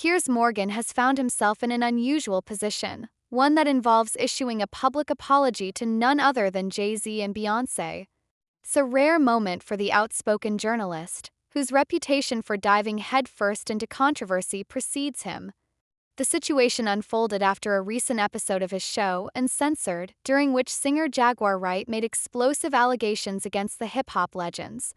Piers Morgan has found himself in an unusual position, one that involves issuing a public apology to none other than Jay-Z and Beyoncé. It's a rare moment for the outspoken journalist, whose reputation for diving headfirst into controversy precedes him. The situation unfolded after a recent episode of his show, Uncensored, during which singer Jaguar Wright made explosive allegations against the hip-hop legends.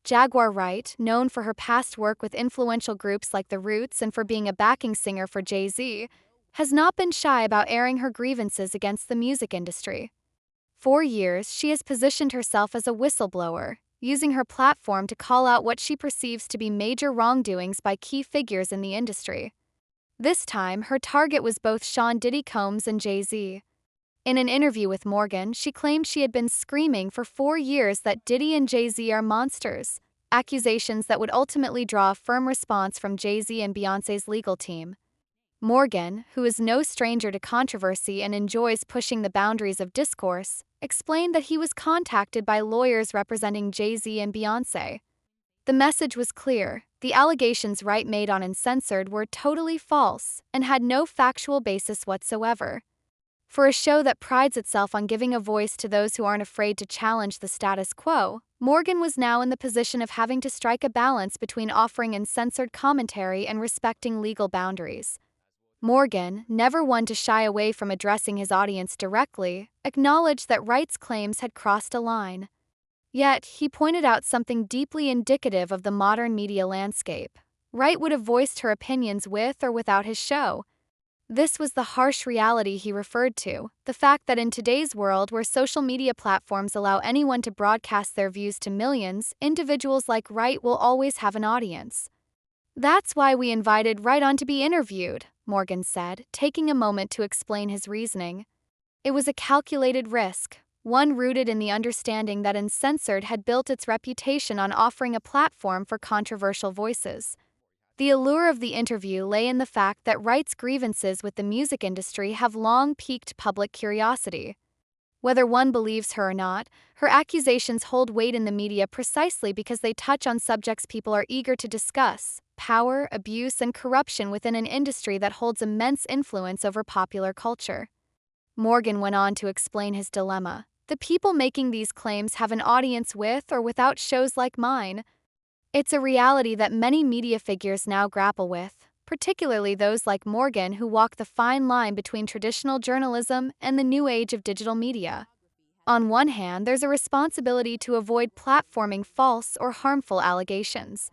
Jaguar Wright, known for her past work with influential groups like The Roots and for being a backing singer for Jay-Z, has not been shy about airing her grievances against the music industry. For years, she has positioned herself as a whistleblower, using her platform to call out what she perceives to be major wrongdoings by key figures in the industry. This time, her target was both Sean Diddy Combs and Jay-Z. In an interview with Morgan, she claimed she had been screaming for 4 years that Diddy and Jay-Z are monsters, accusations that would ultimately draw a firm response from Jay-Z and Beyoncé's legal team. Morgan, who is no stranger to controversy and enjoys pushing the boundaries of discourse, explained that he was contacted by lawyers representing Jay-Z and Beyoncé. The message was clear: the allegations Wright made on Uncensored were totally false and had no factual basis whatsoever. For a show that prides itself on giving a voice to those who aren't afraid to challenge the status quo, Morgan was now in the position of having to strike a balance between offering uncensored commentary and respecting legal boundaries. Morgan, never one to shy away from addressing his audience directly, acknowledged that Wright's claims had crossed a line. Yet, he pointed out something deeply indicative of the modern media landscape. Wright would have voiced her opinions with or without his show. This was the harsh reality he referred to, the fact that in today's world where social media platforms allow anyone to broadcast their views to millions, individuals like Wright will always have an audience. "That's why we invited Wright on to be interviewed," Morgan said, taking a moment to explain his reasoning. It was a calculated risk, one rooted in the understanding that Uncensored had built its reputation on offering a platform for controversial voices. The allure of the interview lay in the fact that Wright's grievances with the music industry have long piqued public curiosity. Whether one believes her or not, her accusations hold weight in the media precisely because they touch on subjects people are eager to discuss: power, abuse, and corruption within an industry that holds immense influence over popular culture. Morgan went on to explain his dilemma. The people making these claims have an audience with or without shows like mine. It's a reality that many media figures now grapple with, particularly those like Morgan who walk the fine line between traditional journalism and the new age of digital media. On one hand, there's a responsibility to avoid platforming false or harmful allegations.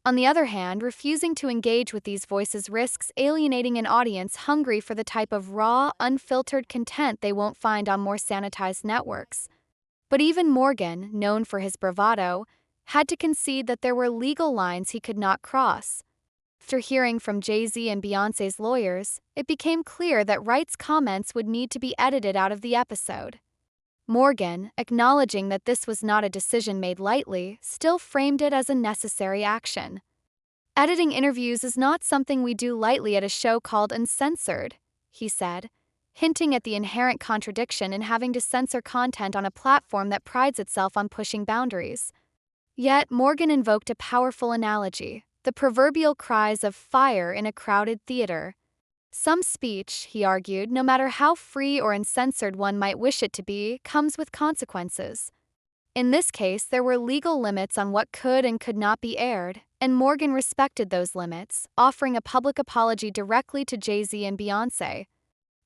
On the other hand, refusing to engage with these voices risks alienating an audience hungry for the type of raw, unfiltered content they won't find on more sanitized networks. But even Morgan, known for his bravado, had to concede that there were legal lines he could not cross. After hearing from Jay-Z and Beyoncé's lawyers, it became clear that Wright's comments would need to be edited out of the episode. Morgan, acknowledging that this was not a decision made lightly, still framed it as a necessary action. "Editing interviews is not something we do lightly at a show called Uncensored," he said, hinting at the inherent contradiction in having to censor content on a platform that prides itself on pushing boundaries. Yet Morgan invoked a powerful analogy: the proverbial cries of fire in a crowded theater. Some speech, he argued, no matter how free or uncensored one might wish it to be, comes with consequences. In this case, there were legal limits on what could and could not be aired, and Morgan respected those limits, offering a public apology directly to Jay-Z and Beyoncé.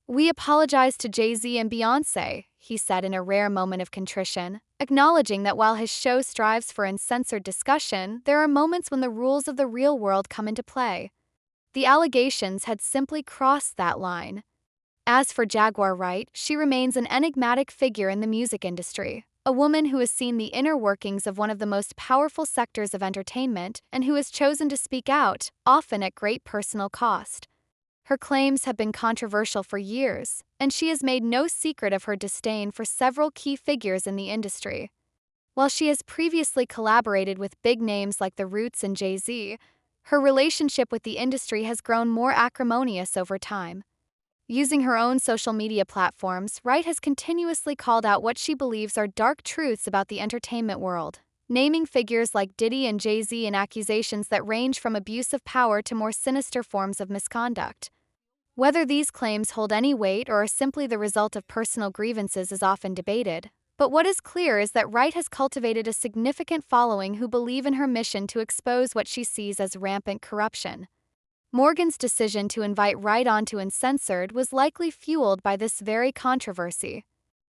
"We apologize to Jay-Z and Beyoncé," he said in a rare moment of contrition, acknowledging that while his show strives for uncensored discussion, there are moments when the rules of the real world come into play. The allegations had simply crossed that line. As for Jaguar Wright, she remains an enigmatic figure in the music industry, a woman who has seen the inner workings of one of the most powerful sectors of entertainment and who has chosen to speak out, often at great personal cost. Her claims have been controversial for years, and she has made no secret of her disdain for several key figures in the industry. While she has previously collaborated with big names like The Roots and Jay-Z, her relationship with the industry has grown more acrimonious over time. Using her own social media platforms, Wright has continuously called out what she believes are dark truths about the entertainment world. naming figures like Diddy and Jay-Z in accusations that range from abuse of power to more sinister forms of misconduct. Whether these claims hold any weight or are simply the result of personal grievances is often debated, but what is clear is that Wright has cultivated a significant following who believe in her mission to expose what she sees as rampant corruption. Morgan's decision to invite Wright onto Uncensored was likely fueled by this very controversy.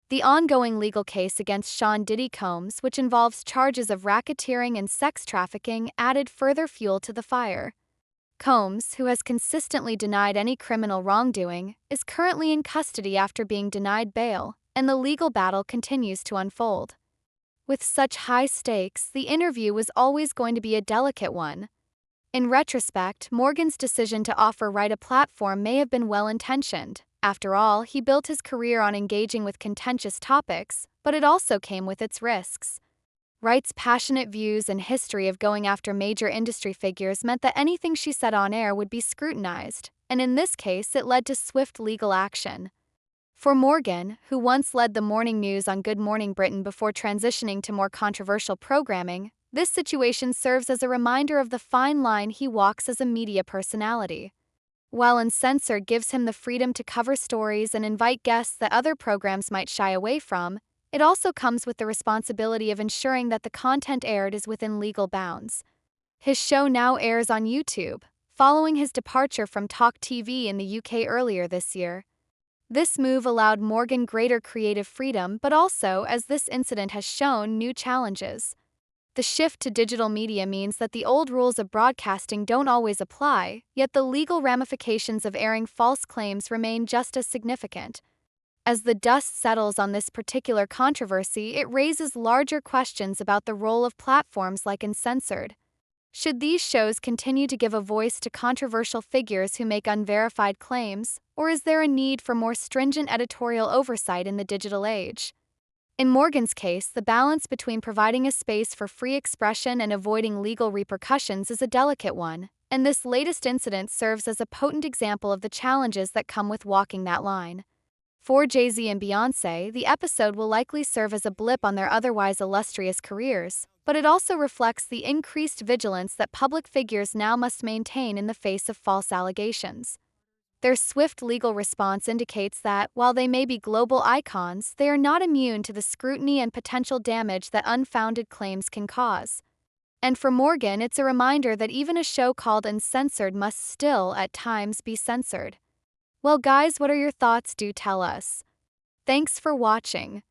The ongoing legal case against Sean Diddy Combs, which involves charges of racketeering and sex trafficking, added further fuel to the fire. Combs, who has consistently denied any criminal wrongdoing, is currently in custody after being denied bail, and the legal battle continues to unfold. With such high stakes, the interview was always going to be a delicate one. In retrospect, Morgan's decision to offer Wright a platform may have been well-intentioned. After all, he built his career on engaging with contentious topics, but it also came with its risks. Wright's passionate views and history of going after major industry figures meant that anything she said on air would be scrutinized, and in this case it led to swift legal action. For Morgan, who once led the morning news on Good Morning Britain before transitioning to more controversial programming, this situation serves as a reminder of the fine line he walks as a media personality. While Uncensored gives him the freedom to cover stories and invite guests that other programs might shy away from, it also comes with the responsibility of ensuring that the content aired is within legal bounds. His show now airs on YouTube, following his departure from Talk TV in the UK earlier this year. This move allowed Morgan greater creative freedom, but also, as this incident has shown, new challenges. The shift to digital media means that the old rules of broadcasting don't always apply, yet the legal ramifications of airing false claims remain just as significant. As the dust settles on this particular controversy, it raises larger questions about the role of platforms like Uncensored. Should these shows continue to give a voice to controversial figures who make unverified claims, or is there a need for more stringent editorial oversight in the digital age? In Morgan's case, the balance between providing a space for free expression and avoiding legal repercussions is a delicate one, and this latest incident serves as a potent example of the challenges that come with walking that line. For Jay-Z and Beyoncé, the episode will likely serve as a blip on their otherwise illustrious careers, but it also reflects the increased vigilance that public figures now must maintain in the face of false allegations. Their swift legal response indicates that, while they may be global icons, they are not immune to the scrutiny and potential damage that unfounded claims can cause. And for Morgan, it's a reminder that even a show called Uncensored must still, at times, be censored. Well guys, what are your thoughts? Do tell us. Thanks for watching.